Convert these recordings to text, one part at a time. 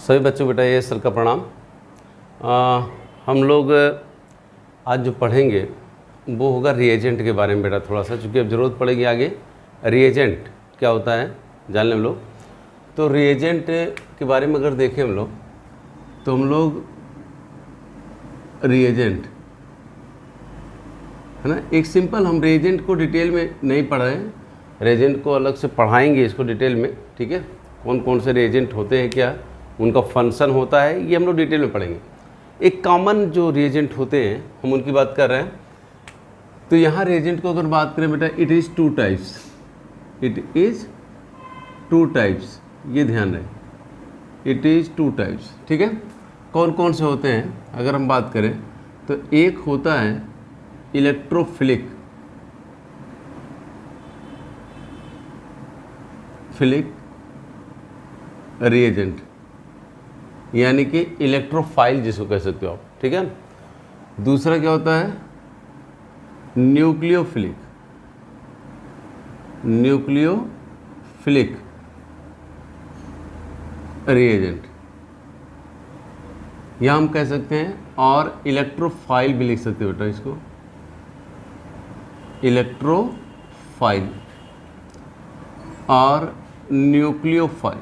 सभी बच्चों बेटा ये सर का प्रणाम। हम लोग आज जो पढ़ेंगे वो होगा रिएजेंट के बारे में बेटा थोड़ा सा, चूँकि अब ज़रूरत पड़ेगी आगे। रिएजेंट क्या होता है जान लें हम लोग। तो रिएजेंट के बारे में अगर देखें हम लोग तो हम लोग रिएजेंट है ना, एक सिंपल हम रिएजेंट को डिटेल में नहीं पढ़ रहे हैं, रिएजेंट को अलग से पढ़ाएंगे इसको डिटेल में, ठीक है। कौन कौन से रिएजेंट होते हैं, क्या उनका फंक्शन होता है, ये हम लोग डिटेल में पढ़ेंगे। एक कॉमन जो रिएजेंट होते हैं हम उनकी बात कर रहे हैं। तो यहाँ रिएजेंट को अगर बात करें बेटा, it is two types, it is two types, ये ध्यान रहे, इट इज़ टू टाइप्स, ठीक है। कौन कौन से होते हैं अगर हम बात करें तो एक होता है इलेक्ट्रोफिलिक, फिलिक रिएजेंट, यानी कि इलेक्ट्रोफाइल जिसको कह सकते हो आप, ठीक है। दूसरा क्या होता है न्यूक्लियोफिलिक, न्यूक्लियोफिलिक रिएजेंट, या हम कह सकते हैं, और इलेक्ट्रोफाइल भी लिख सकते हो बेटा इसको, इलेक्ट्रोफाइल और न्यूक्लियोफाइल,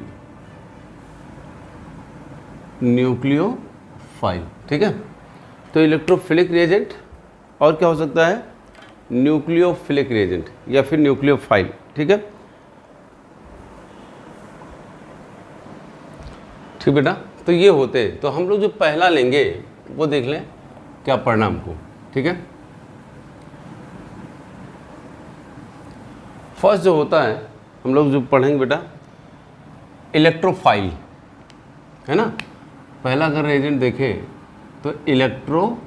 न्यूक्लियोफाइल, ठीक है। तो इलेक्ट्रोफिलिक रिएजेंट और क्या हो सकता है न्यूक्लियोफिलिक रिएजेंट या फिर न्यूक्लियोफाइल, ठीक है। ठीक बेटा, तो ये होते हैं। तो हम लोग जो पहला लेंगे वो देख लें क्या पढ़ना हमको, ठीक है। फर्स्ट जो होता है हम लोग जो पढ़ेंगे बेटा इलेक्ट्रोफाइल, है ना। पहला अगर रिएजेंट देखें तो इलेक्ट्रोफाइल,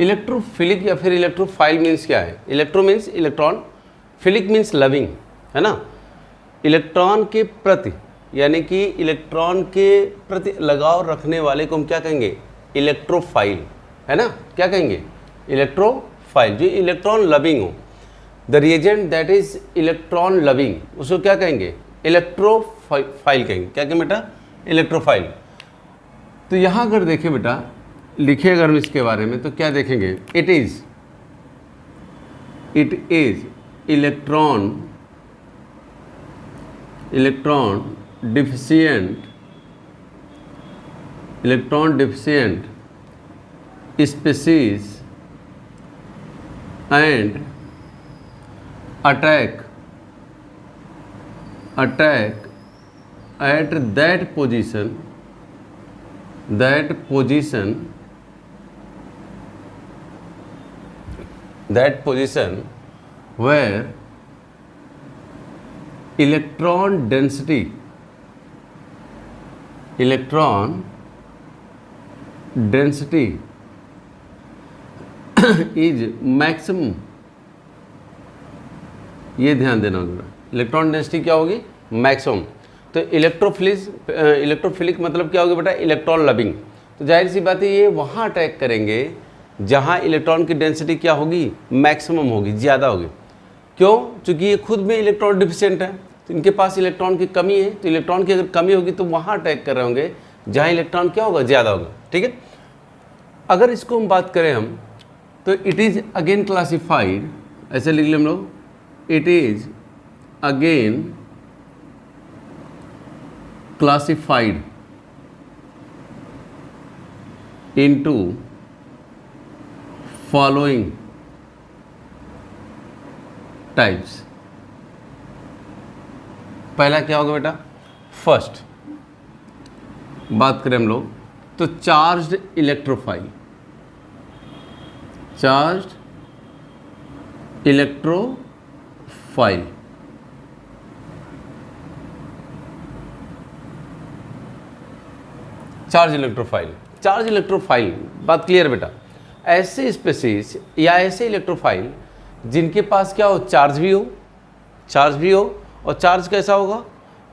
इलेक्ट्रोफिलिक या फिर इलेक्ट्रोफाइल मीन्स क्या है, electro means electron, philic means loving, है ना। इलेक्ट्रॉन के प्रति यानी कि इलेक्ट्रॉन के प्रति लगाव रखने वाले को हम क्या कहेंगे इलेक्ट्रोफाइल, है ना। क्या कहेंगे इलेक्ट्रोफाइल, जो इलेक्ट्रॉन लविंग हो। The reagent that is electron loving, उसको क्या कहेंगे इलेक्ट्रोफाइल कहेंगे। क्या कहेंगे बेटा इलेक्ट्रोफाइल। तो यहाँ अगर देखें बेटा, लिखे अगर हम इसके बारे में तो क्या देखेंगे, it is electron deficient species and attack at that position where electron density is maximum, ये ध्यान देना होगा। इलेक्ट्रॉन डेंसिटी क्या होगी मैक्सिमम। तो इलेक्ट्रोफिलिक मतलब क्या होगा बेटा इलेक्ट्रॉन लविंग। तो जाहिर सी बात है ये वहाँ अटैक करेंगे जहाँ इलेक्ट्रॉन की डेंसिटी क्या होगी मैक्सिमम होगी, ज़्यादा होगी। क्यों? क्योंकि ये खुद में इलेक्ट्रॉन डिफिशिएंट है, तो इनके पास इलेक्ट्रॉन की कमी है। तो इलेक्ट्रॉन की अगर कमी होगी तो वहाँ अटैक कर रहे होंगे जहाँ इलेक्ट्रॉन क्या होगा ज़्यादा होगा, ठीक है। अगर इसको हम बात करें हम तो इट इज़ अगेन क्लासिफाइड, ऐसे लिख लें हम लोग, it is again classified into following types. पहला क्या होगा बेटा, फर्स्ट बात करें हम लोग तो charged electrophile, charge electrophile, charge electrophile, बात क्लियर बेटा। ऐसे स्पेसीज या ऐसे इलेक्ट्रोफाइल जिनके पास क्या हो चार्ज भी हो, और चार्ज कैसा होगा,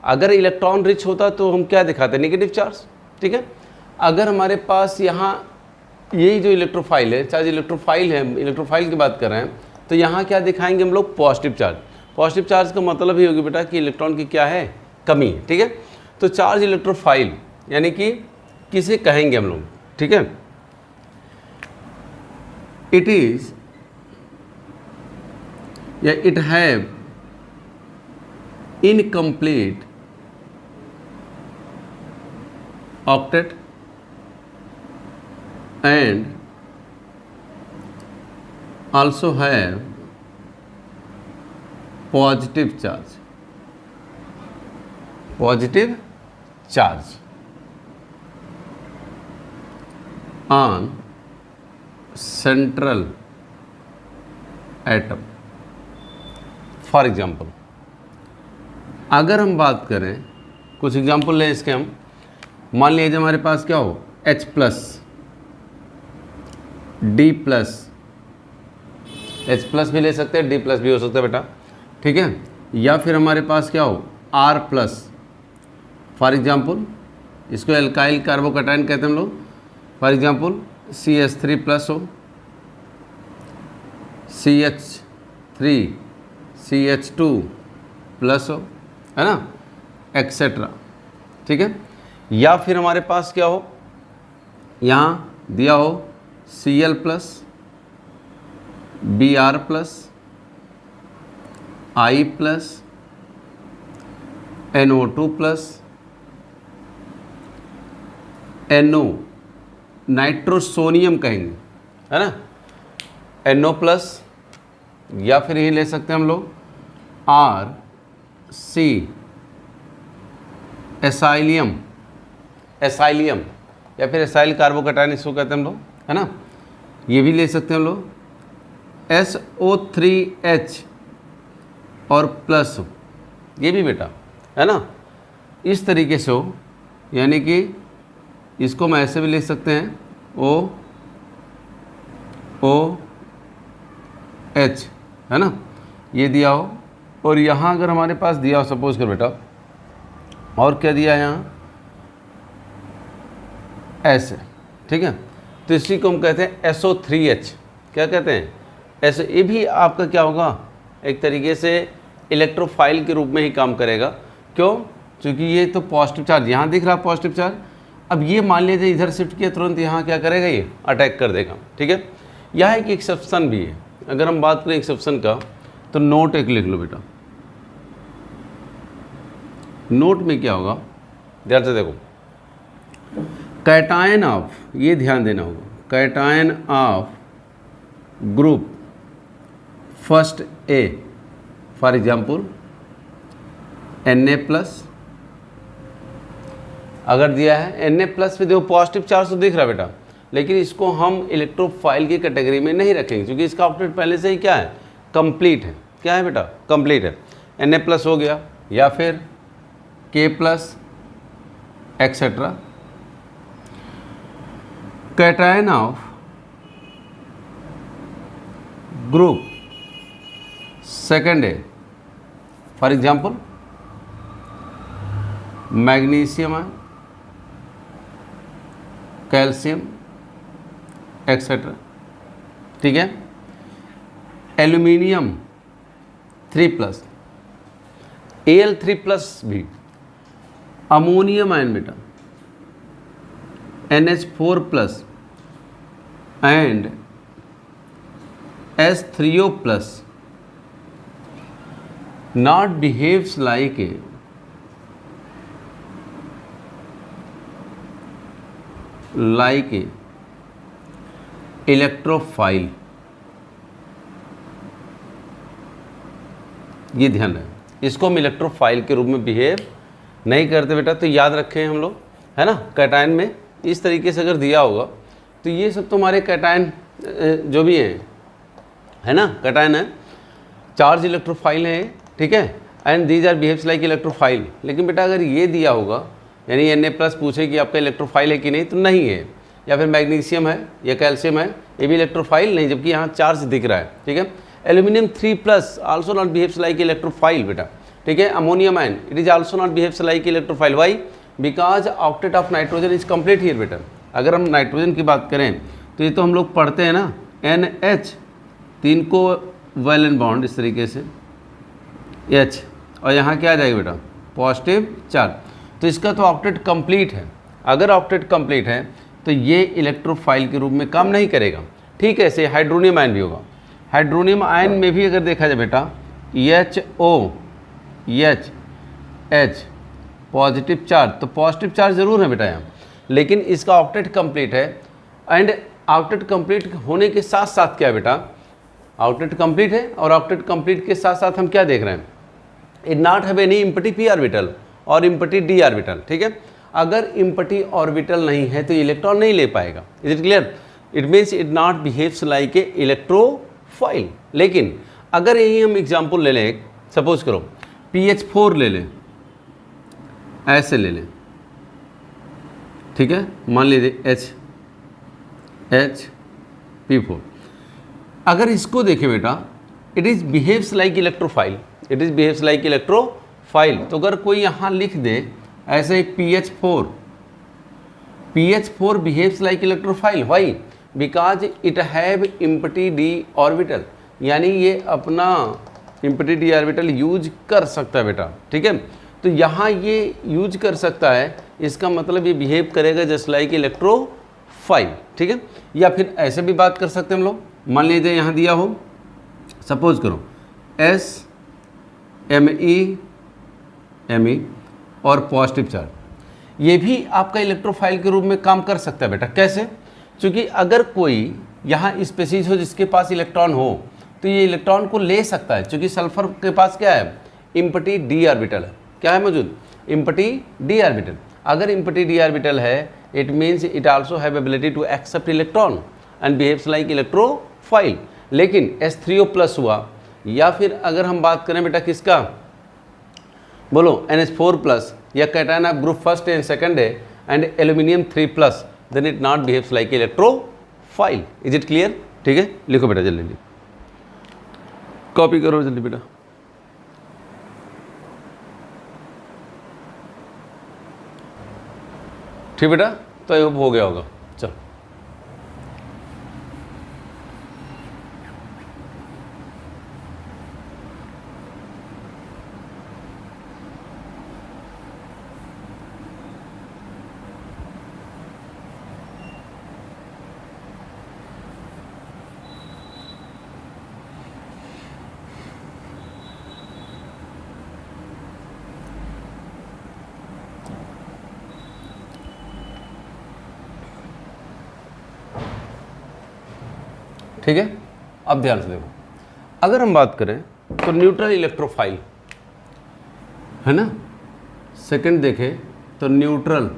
अगर इलेक्ट्रॉन रिच होता तो हम क्या दिखाते हैं नेगेटिव चार्ज, ठीक है। अगर हमारे पास यहाँ यही जो इलेक्ट्रोफाइल है, चार्ज इलेक्ट्रोफाइल है, इलेक्ट्रोफाइल की बात कर रहे हैं, तो यहाँ क्या दिखाएंगे हम लोग, पॉजिटिव चार्ज। पॉजिटिव चार्ज का मतलब ही होगी बेटा कि इलेक्ट्रॉन की क्या है, कमी है। ठीक है, तो चार्ज इलेक्ट्रोफाइल यानी कि किसे कहेंगे हम लोग, ठीक है, इट इज या it have incomplete octet and also have positive charge on central atom। For example अगर हम बात करें, कुछ एग्जाम्पल लें इसके हम, मान लीजिए हमारे पास क्या हो, H plus, D plus, H plus भी ले सकते हैं, D प्लस भी हो सकता है बेटा, ठीक है, या फिर हमारे पास क्या हो, R प्लस, फॉर एग्जाम्पल इसको एल्काइल कार्बोकैटायन कहते हैं हम लोग, फॉर एग्जाम्पल CH3 प्लस हो, CH3 CH2 प्लस हो, है ना, एक्सेट्रा, ठीक है, या फिर हमारे पास क्या हो, यहाँ दिया हो Cl plus, Br plus, I plus, NO2 plus, NO nitrosonium कहेंगे, है ना, NO प्लस, या फिर यही ले सकते हैं हम लोग RC एसाइलियम, एसाइलियम या फिर एसाइल कार्बोकैटायन इसको कहते हैं हम लोग, है ना, ये भी ले सकते हैं हम लोग, SO3H और प्लस हो, ये भी बेटा, है ना, इस तरीके से हो, यानी कि इसको हम ऐसे भी लिख सकते हैं OH, है ना, ये दिया हो, और यहाँ अगर हमारे पास दिया हो, सपोज कर बेटा, और क्या दिया है यहाँ, ऐसे, ठीक है, तो इसी को हम कहते हैं SO3H, क्या कहते हैं, ऐसे, ये भी आपका क्या होगा, एक तरीके से इलेक्ट्रोफाइल के रूप में ही काम करेगा। क्यों? क्योंकि ये तो पॉजिटिव चार्ज यहाँ दिख रहा है, पॉजिटिव चार्ज, अब ये मान लीजिए इधर शिफ्ट किया, तुरंत यहाँ क्या करेगा, ये अटैक कर देगा, ठीक है। यहाँ एक एक्सेप्शन भी है, अगर हम बात करें एक्सेप्शन का, तो नोट एक लिख लो बेटा, नोट में क्या होगा, ध्यान से देखो, कैटायन ऑफ, ये ध्यान देना होगा, cation of group first A, for example Na plus, अगर दिया है Na प्लस पे देखो पॉजिटिव चार्ज तो दिख रहा है बेटा, लेकिन इसको हम इलेक्ट्रोफाइल की कैटेगरी में नहीं रखेंगे, क्योंकि इसका ऑक्टेट पहले से ही क्या है, कंप्लीट है, क्या है बेटा, कंप्लीट है, Na प्लस हो गया, या फिर K plus etcetera. Cation of group second A, for example magnesium है, कैल्शियम एक्सेट्रा, ठीक है, एल्यूमिनियम 3 प्लस, Al3 प्लस भी, अमोनियम आयन बेटा NH4 plus and S3O plus not behaves like a electrophile, ये ध्यान है, इसको हम इलेक्ट्रोफाइल के रूप में बिहेव नहीं करते बेटा, तो याद रखें हम लोग, है ना, कैटायन में इस तरीके से अगर दिया होगा, तो ये सब तो हमारे कैटायन जो भी हैं, है ना, कैटायन है, चार्ज इलेक्ट्रोफाइल है, ठीक है, and these are behaves like electrophile. लेकिन बेटा अगर ये दिया होगा, यानी Na प्लस पूछे कि आपका इलेक्ट्रोफाइल है कि नहीं, तो नहीं है, या फिर मैग्नीशियम है या कैल्शियम है, ये भी इलेक्ट्रोफाइल नहीं, जबकि यहाँ चार्ज दिख रहा है, ठीक है। Aluminium 3 plus also not behaves like electrophile बेटा, ठीक है। Ammonium ion, it is also not behaves like electrophile, why, because octet of nitrogen is complete here बेटा। अगर हम नाइट्रोजन की बात करें, तो ये तो हम लोग पढ़ते हैं ना, NH, 3 को वैलेंट बॉन्ड इस तरीके से H, और यहाँ क्या आ जाएगा बेटा, पॉजिटिव चार्ज। तो इसका तो ऑक्टेट कंप्लीट है। अगर ऑक्टेट कंप्लीट है तो ये इलेक्ट्रोफाइल के रूप में काम नहीं करेगा। ठीक है, ऐसे हाइड्रोनियम आयन भी होगा। हाइड्रोनियम आयन में भी अगर देखा जाए बेटा HO H पॉजिटिव चार्ज, तो पॉजिटिव चार्ज ज़रूर है बेटा यहाँ, लेकिन इसका ऑक्टेट कंप्लीट है। एंड ऑक्टेट कंप्लीट होने के साथ साथ क्या है बेटा, ऑक्टेट कंप्लीट है और ऑक्टेट कंप्लीट के साथ साथ हम क्या देख रहे हैं, it not have any empty p orbital और इम्पटी d ऑर्बिटल। ठीक है, अगर इम्पटी ऑर्बिटल नहीं है तो इलेक्ट्रॉन नहीं ले पाएगा। Is it clear? It means it not behaves like a electrophile. लेकिन अगर यही हम एग्जाम्पल ले लें, सपोज करो PH4 ले लें, ऐसे ले लें, ठीक है, मान लीजिए HP4। अगर इसको देखें बेटा, it is behaves like electrophile, it is behaves like electrophile. तो अगर कोई यहाँ लिख दे ऐसे PH4 behaves like electrophile, why? Because it have empty d orbital, यानी ये अपना इम्पटी डी ऑर्बिटल यूज कर सकता है बेटा। ठीक है, तो यहाँ ये यूज कर सकता है, इसका मतलब ये बिहेव करेगा जस्ट लाइक इलेक्ट्रोफाइल। ठीक है, या फिर ऐसे भी बात कर सकते हैं हम लोग, मान लीजिए यहाँ दिया हो, सपोज करो SMe और पॉजिटिव चार्ज, ये भी आपका इलेक्ट्रोफाइल के रूप में काम कर सकता है बेटा। कैसे? क्योंकि अगर कोई यहाँ स्पीशीज हो जिसके पास इलेक्ट्रॉन हो तो ये इलेक्ट्रॉन को ले सकता है, क्योंकि सल्फर के पास क्या है, इम्पटी डी ऑर्बिटल है। क्या है मौजूद? Empty d orbital. अगर इम्पटी डी ऑर्बिटल है, it means it also have ability to accept electron and behaves like electrophile. लेकिन H3O प्लस हुआ, या फिर अगर हम बात करें बेटा किसका, बोलो NH4 प्लस, या cation of group first and second है and aluminium 3 plus, then it not behaves like electrophile. Is it clear? ठीक है, लिखो बेटा जल्दी, कॉपी करो जल्दी बेटा। ठीक बेटा, तो आई होप हो गया होगा। चलो ठीक है, अब ध्यान से देखो, अगर हम बात करें तो न्यूट्रल इलेक्ट्रोफाइल है ना, सेकंड देखें तो न्यूट्रल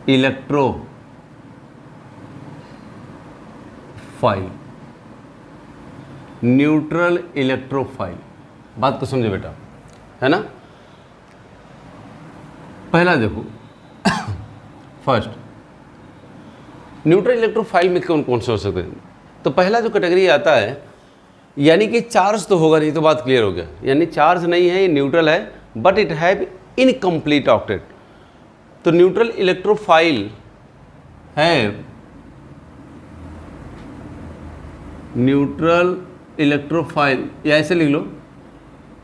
इलेक्ट्रोफाइल, न्यूट्रल इलेक्ट्रोफाइल, बात को समझे बेटा, है ना। पहला देखो फर्स्ट, न्यूट्रल इलेक्ट्रोफाइल में कौन कौन से हो सकते हैं। तो पहला जो कैटेगरी आता है, यानी कि चार्ज तो होगा नहीं, तो बात क्लियर हो गया, यानी चार्ज नहीं है, ये न्यूट्रल है, but it have incomplete octet. तो न्यूट्रल इलेक्ट्रोफाइल है, न्यूट्रल इलेक्ट्रोफाइल, या ऐसे लिख लो,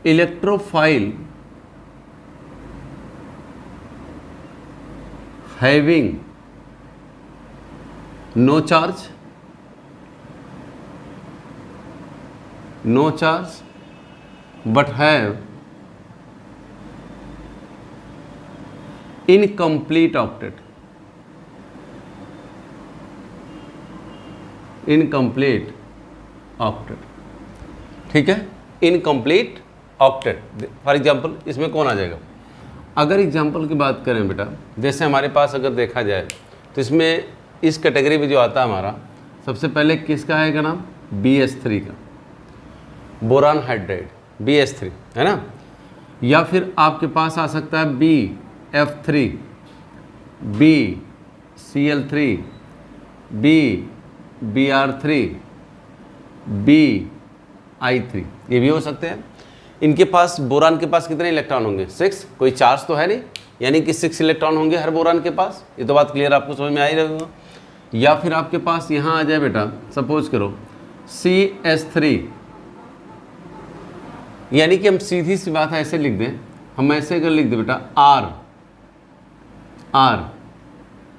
electrophile having no charge but have incomplete octet, incomplete octet. ठीक है, इनकम्प्लीट ऑक्टेट। फॉर एग्जांपल इसमें कौन आ जाएगा, अगर एग्जांपल की बात करें बेटा, जैसे हमारे पास अगर देखा जाए तो इसमें इस कैटेगरी में जो आता है हमारा, सबसे पहले किसका है का नाम, BH3 का, बोरान हाइड्राइड BH3 है ना, या फिर आपके पास आ सकता है BF3, BCl3, BR3, BI3, ये भी हो सकते हैं। इनके पास, बोरान के पास कितने इलेक्ट्रॉन होंगे, 6, कोई चार्ज तो है नहीं, यानी कि 6 इलेक्ट्रॉन होंगे हर बोरान के पास। ये तो बात क्लियर आपको समझ में आ ही रही होगा। या फिर आपके पास यहाँ आ जाए बेटा, सपोज करो CH3, यानी कि हम सीधी सी बात ऐसे लिख दें, हम ऐसे अगर लिख दें बेटा R,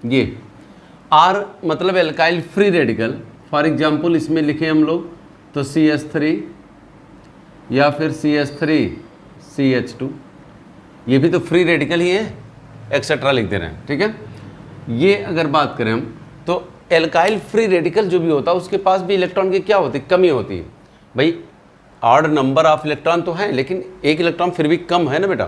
ये R मतलब alkyl free radical, for example इसमें लिखें हम लोग तो CH3 या फिर CH3 CH2, ये भी तो फ्री रेडिकल ही है, एक्सेट्रा लिख दे रहे हैं, ठीक है। ये अगर बात करें हम तो एल्काइल फ्री रेडिकल जो भी होता है उसके पास भी इलेक्ट्रॉन की क्या होती है, कमी होती है। भाई ऑड नंबर ऑफ इलेक्ट्रॉन तो है लेकिन एक इलेक्ट्रॉन फिर भी कम है ना बेटा,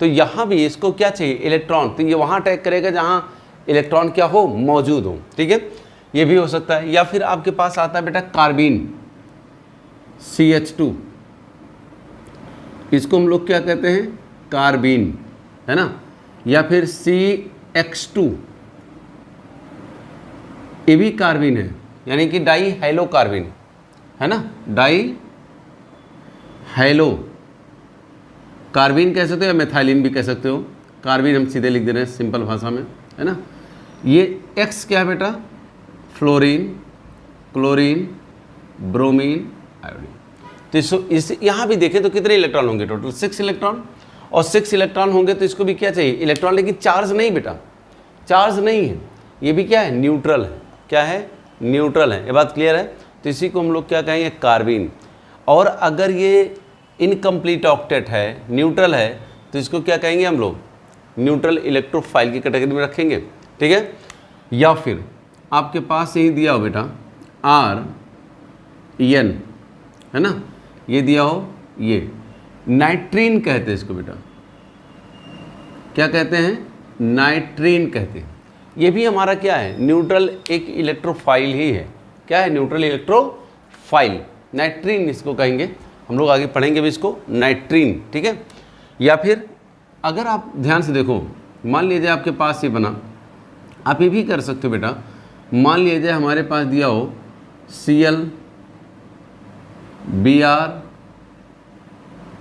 तो यहाँ भी इसको क्या चाहिए, इलेक्ट्रॉन, तो ये वहाँ अटैक करेगा जहाँ इलेक्ट्रॉन क्या हो, मौजूद हो, ठीक है। ये भी हो सकता है, या फिर आपके पास आता है बेटा कार्बीन CH2, इसको हम लोग क्या कहते हैं, कार्बीन, है ना, या फिर CX2, ये भी कार्बीन है, यानी कि डाई हेलो कार्बीन, है ना, डाई हेलो कार्बीन कह सकते हो या मेथाइलिन भी कह सकते हो, कार्बीन हम सीधे लिख दे रहे हैं सिंपल भाषा में, है ना। ये X क्या है बेटा, फ्लोरीन, क्लोरीन, ब्रोमीन, आयोडीन। तो इस यहाँ भी देखें तो कितने इलेक्ट्रॉन होंगे, टोटल 6 इलेक्ट्रॉन, और 6 इलेक्ट्रॉन होंगे तो इसको भी क्या चाहिए, इलेक्ट्रॉन, लेकिन चार्ज नहीं बेटा, चार्ज नहीं है, ये भी क्या है, न्यूट्रल है, क्या है, न्यूट्रल है, ये बात क्लियर है। तो इसी को हम लोग क्या कहेंगे, कार्बीन। और अगर ये इनकम्प्लीट ऑक्टेट है, न्यूट्रल है, तो इसको क्या कहेंगे हम लोग, न्यूट्रल इलेक्ट्रोफाइल की कैटेगरी में रखेंगे, ठीक है। या फिर आपके पास यही दिया हो बेटा RN, है ना, ये दिया हो, ये नाइट्रीन कहते हैं इसको बेटा, क्या कहते हैं, नाइट्रीन कहते हैं। ये भी हमारा क्या है, न्यूट्रल एक इलेक्ट्रोफाइल ही है, क्या है, न्यूट्रल इलेक्ट्रोफाइल, नाइट्रीन इसको कहेंगे, हम लोग आगे पढ़ेंगे भी इसको, नाइट्रीन, ठीक है। या फिर अगर आप ध्यान से देखो, मान लीजिए आपके पास ये बना, आप ये भी कर सकते हो बेटा, मान लीजिए हमारे पास दिया हो Cl Br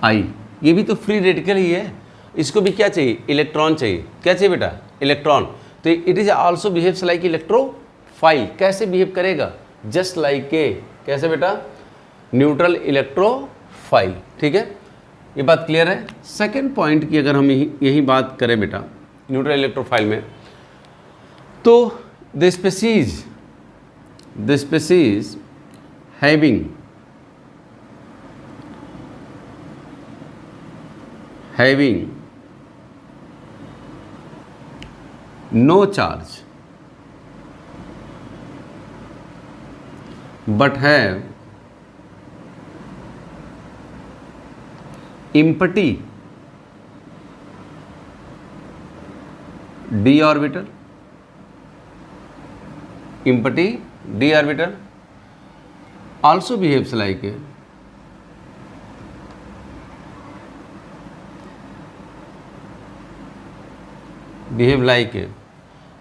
I, ये भी तो फ्री रेडिकल ही है, इसको भी क्या चाहिए, इलेक्ट्रॉन चाहिए, क्या चाहिए बेटा, इलेक्ट्रॉन। तो it is also behaves like electrophile, कैसे बिहेव करेगा, जस्ट लाइक ए, कैसे बेटा, न्यूट्रल इलेक्ट्रोफाइल, ठीक है। ये बात क्लियर है। सेकेंड पॉइंट की अगर हम यही बात करें बेटा न्यूट्रल इलेक्ट्रोफाइल में, तो the species having no charge but have empty d orbital, also behaves like a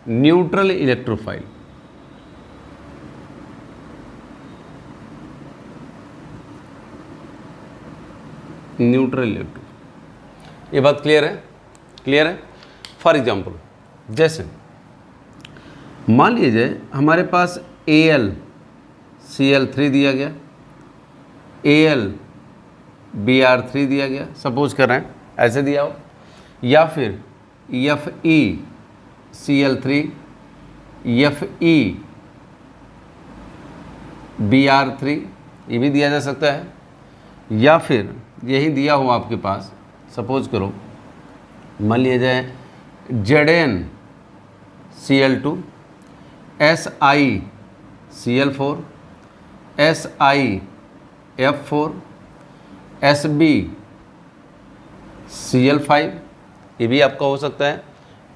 neutral electrophile, neutral electro. ये बात क्लियर है, क्लियर है। फॉर एग्जांपल जैसे मान लीजिए हमारे पास AlCl3 दिया गया, AlBr3 दिया गया, सपोज कर रहे हैं ऐसे दिया हो, या फिर FeCl3, FeBr3 ये भी दिया जा सकता है, या फिर यही दिया हो आपके पास, सपोज करो मान लिया जाए ZnCl2, SiCl4, SiF4, SbCl5, ये भी आपका हो सकता है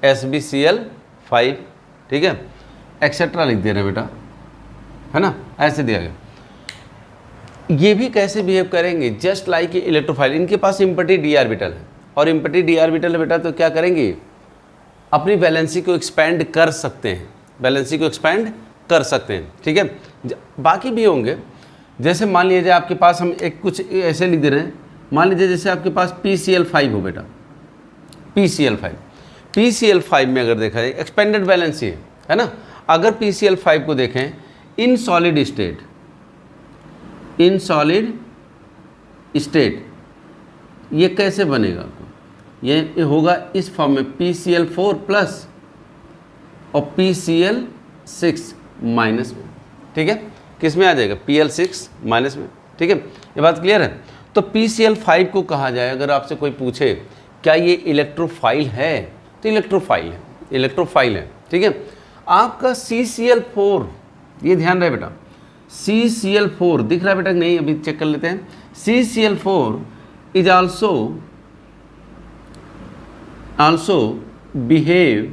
SbCl5, ठीक है, एक्सेट्रा लिख दे रहे हैं बेटा, है ना, ऐसे दिया गया। ये भी कैसे बिहेव करेंगे, जस्ट लाइक इलेक्ट्रोफाइल, इनके पास इम्पटी डी ऑर्बिटल है, और इम्पटी डी ऑर्बिटल है बेटा, तो क्या करेंगे, अपनी वैलेंसी को एक्सपेंड कर सकते हैं, वैलेंसी को एक्सपेंड कर सकते हैं, ठीक है। बाकी भी होंगे, जैसे मान लीजिए आपके पास हम एक कुछ ऐसे लिख दे रहे हैं, मान लीजिए जैसे आपके पास PCl5 हो बेटा, PCl5 में अगर देखा जाए एक्सपेंडेड वैलेंसी है ना। अगर PCl5 को देखें in solid state, in solid state, ये कैसे बनेगा? ये होगा इस फॉर्म में PCl4 प्लस और PCl6 माइनस में, ठीक है। किस में आ जाएगा? PL6 माइनस में, ठीक है। ये बात क्लियर है। तो PCl5 को कहा जाए, अगर आपसे कोई पूछे क्या ये इलेक्ट्रोफाइल है, तो इलेक्ट्रोफाइल है, इलेक्ट्रोफाइल है, ठीक है। आपका CCl4, ये ध्यान रहे बेटा, CCl4 दिख रहा है बेटा? नहीं, अभी चेक कर लेते हैं। CCl4 is also behave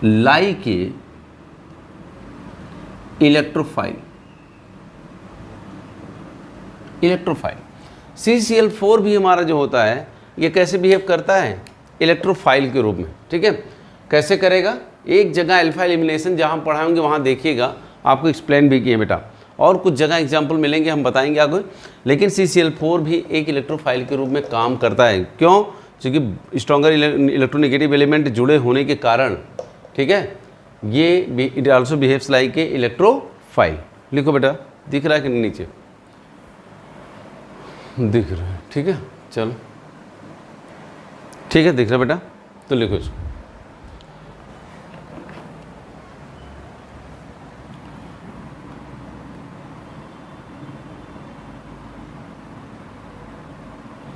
like a electrophile, electrophile. CCl4 भी हमारा जो होता है ये कैसे बिहेव करता है? इलेक्ट्रोफाइल के रूप में, ठीक है। कैसे करेगा? एक जगह अल्फा एलिमिनेशन जहाँ पढ़ाएंगे वहाँ देखिएगा, आपको एक्सप्लेन भी किए बेटा, और कुछ जगह एग्जाम्पल मिलेंगे, हम बताएंगे आगे। लेकिन CCl4 भी एक इलेक्ट्रोफाइल के रूप में काम करता है। क्यों? क्योंकि स्ट्रॉन्गर इलेक्ट्रोनेगेटिव एलिमेंट जुड़े होने के कारण, ठीक है, ये it also behaves like a electrophile. लिखो बेटा, दिख रहा है कि नहीं? नीचे दिख रहा है, ठीक है। चलो ठीक है, दिख रहा है बेटा, तो लिखो इसको।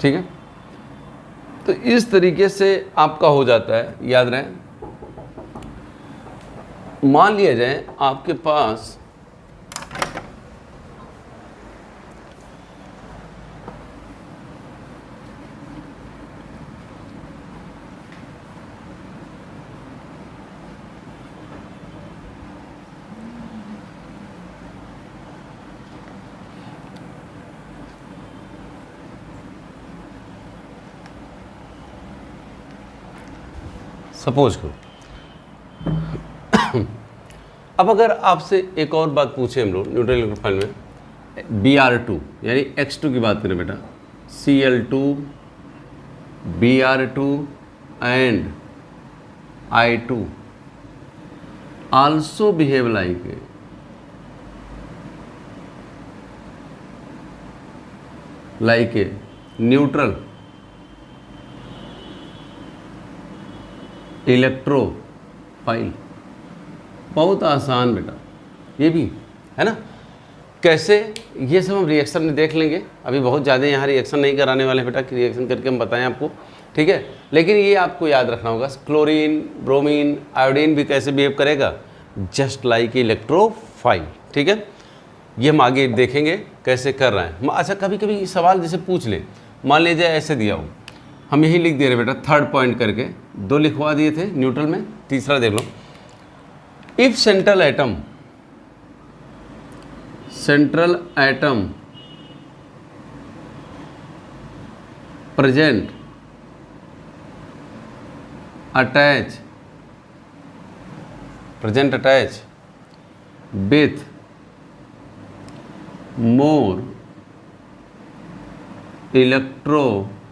ठीक है, तो इस तरीके से आपका हो जाता है। याद रहे, मान लिया जाए आपके पास सपोज करो, अब अगर आपसे एक और बात पूछे हम लोग न्यूट्रल इलेक्ट्रोफाइल में, Br2 यानी X2 की बात करें बेटा, Cl2, Br2 and I2 also behave like a neutral electrophile. बहुत आसान बेटा, ये भी है ना। कैसे? ये सब हम रिएक्शन में देख लेंगे, अभी बहुत ज़्यादा यहाँ रिएक्शन नहीं कराने वाले बेटा कि रिएक्शन करके हम बताएं आपको, ठीक है। लेकिन ये आपको याद रखना होगा, क्लोरीन, ब्रोमीन, आयोडीन भी कैसे बिहेव करेगा? जस्ट लाइक इलेक्ट्रोफाइल, ठीक है। ये हम आगे देखेंगे कैसे कर रहे हैं। अच्छा, कभी कभी सवाल जैसे पूछ ले, मान लीजिए ऐसे दिया हो, हम यही लिख दे रहे बेटा, थर्ड पॉइंट करके 2 लिखवा दिए थे न्यूट्रल में, तीसरा देख लो। If central atom present attach with more electronegative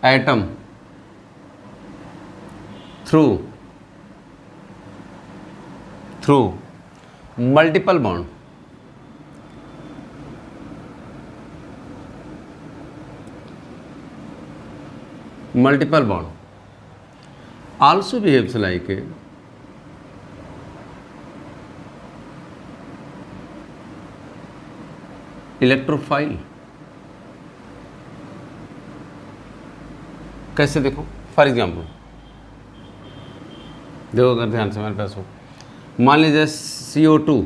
atom through multiple bond, also behaves like a electrophile. कैसे? देखो, फॉर एग्जाम्पल देखो, अगर ध्यान से हमारे पास हो, मान लीजिए CO2।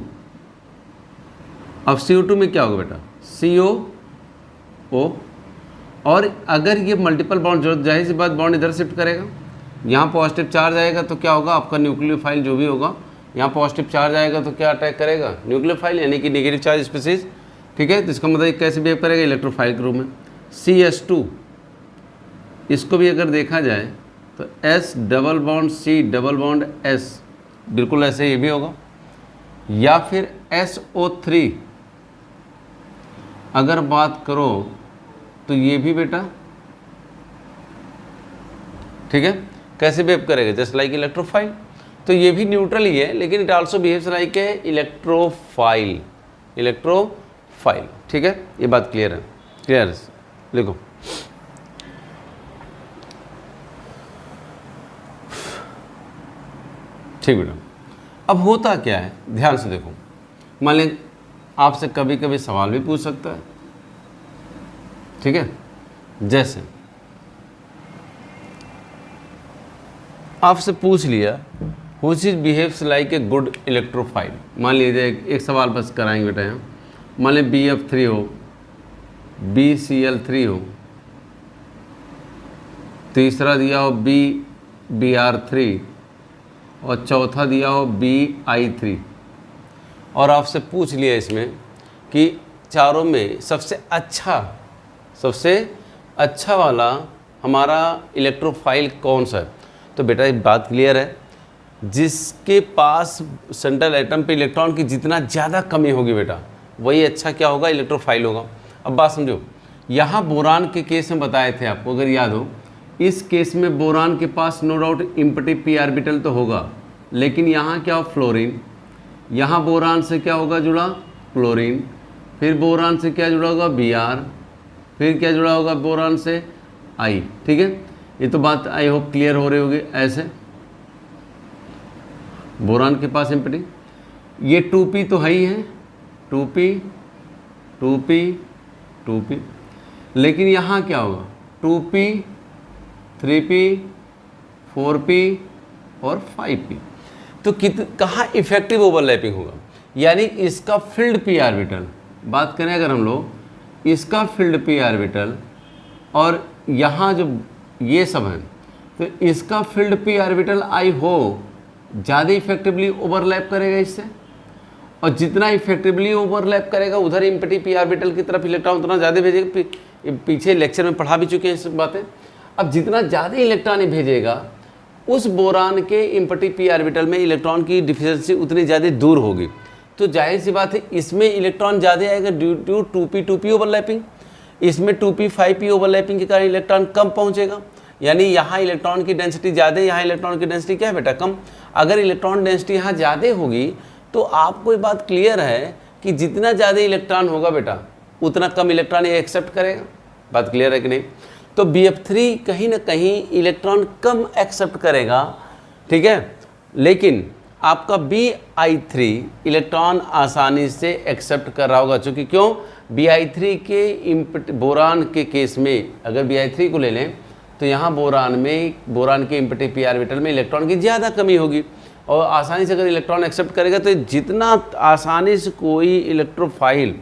अब CO2 में क्या होगा बेटा? COO, और अगर ये मल्टीपल बॉन्ड, जो जाहिर सी बात बॉन्ड इधर शिफ्ट करेगा, यहाँ पॉजिटिव चार्ज आएगा तो क्या होगा? आपका न्यूक्लियोफाइल जो भी होगा, यहाँ पॉजिटिव चार्ज आएगा तो क्या अटैक करेगा? न्यूक्लियोफाइल, यानी कि नेगेटिव चार्ज स्पीसीज, ठीक है। तो इसका मतलब कैसे बिहेव करेगा? इलेक्ट्रोफाइल के रूप में। CS2, इसको भी अगर देखा जाए तो S double bond C double bond S, बिल्कुल ऐसे ये भी होगा। या फिर SO3 अगर बात करो तो ये भी बेटा, ठीक है, कैसे बिहेव करेगा? Just like electrophile. तो ये भी न्यूट्रल ही है, लेकिन it also behaves like a electrophile, electrophile. ठीक है, ये बात क्लियर है? क्लियर है? लिखो। ठीक बेटा, अब होता क्या है, ध्यान से देखो। मान लें आपसे कभी कभी सवाल भी पूछ सकता है, ठीक है, जैसे आपसे पूछ लिया which is behaves like a good electrophile. मान लीजिए एक सवाल बस कराएंगे बेटा यहाँ। मान लें BF3 हो, BCl3 हो, तीसरा दिया हो BBr3 और चौथा दिया हो BI3, और आपसे पूछ लिया इसमें कि चारों में सबसे अच्छा वाला हमारा इलेक्ट्रोफाइल कौन सा है। तो बेटा एक बात क्लियर है, जिसके पास सेंट्रल एटम पे इलेक्ट्रॉन की जितना ज़्यादा कमी होगी बेटा, वही अच्छा क्या होगा, इलेक्ट्रोफाइल होगा। अब बात समझो, यहाँ बोरान के केस में बताए थे आपको, अगर याद हो, इस केस में बोरान के पास no doubt empty p orbital तो होगा, लेकिन यहाँ क्या हो, फ्लोरीन। यहाँ बोरान से क्या होगा जुड़ा, क्लोरीन। फिर बोरान से क्या जुड़ा होगा, Br। फिर क्या जुड़ा होगा बोरान से, I। ठीक है, ये तो बात आई होप क्लियर हो रही होगी। ऐसे बोरान के पास इम्पटी, ये 2p तो है ही है, 2p 2p 2p, लेकिन यहाँ क्या होगा, 2p 3p 4p और 5p। तो कहाँ इफेक्टिव ओवरलैपिंग होगा, यानी इसका फील्ड p ऑर्बिटल, बात करें अगर हम लोग इसका फील्ड p ऑर्बिटल और यहाँ जो ये सब है, तो इसका फील्ड p ऑर्बिटल आई हो ज़्यादा इफेक्टिवली ओवरलैप करेगा इससे, और जितना इफेक्टिवली ओवरलैप करेगा उधर इम्पटी p ऑर्बिटल की तरफ इलेक्ट्रॉन उतना ज़्यादा भेजेगा। पीछे लेक्चर में पढ़ा भी चुके हैं इस बातें। अब जितना ज़्यादा इलेक्ट्रॉन भेजेगा, उस बोरान के इम्पटी p ऑर्बिटल में इलेक्ट्रॉन की डिफिशिएंसी उतनी ज़्यादा दूर होगी। तो जाहिर सी बात है इसमें इलेक्ट्रॉन ज़्यादा आएगा ड्यू टू 2p ओवरलैपिंग, इसमें 2p 5p ओवरलैपिंग के कारण इलेक्ट्रॉन कम पहुँचेगा। यानी यहाँ इलेक्ट्रॉन की डेंसिटी ज़्यादा, यहाँ इलेक्ट्रॉन की डेंसिटी क्या है बेटा, कम। अगर इलेक्ट्रॉन डेंसिटी यहाँ ज़्यादा होगी तो आपको ये बात क्लियर है कि जितना ज़्यादा इलेक्ट्रॉन होगा बेटा, उतना कम इलेक्ट्रॉन ये एक्सेप्ट करेगा। बात क्लियर है कि नहीं? तो BF3 कहीं ना कहीं इलेक्ट्रॉन कम एक्सेप्ट करेगा, ठीक है, लेकिन आपका BI3 इलेक्ट्रॉन आसानी से एक्सेप्ट कर रहा होगा। चूँकि क्यों, BI3 के बोरान के केस में अगर BI3 को ले लें तो यहाँ बोरान के इम्पटी p ऑर्बिटल में इलेक्ट्रॉन की ज़्यादा कमी होगी, और आसानी से अगर इलेक्ट्रॉन एक्सेप्ट करेगा तो जितना आसानी से कोई इलेक्ट्रोफाइल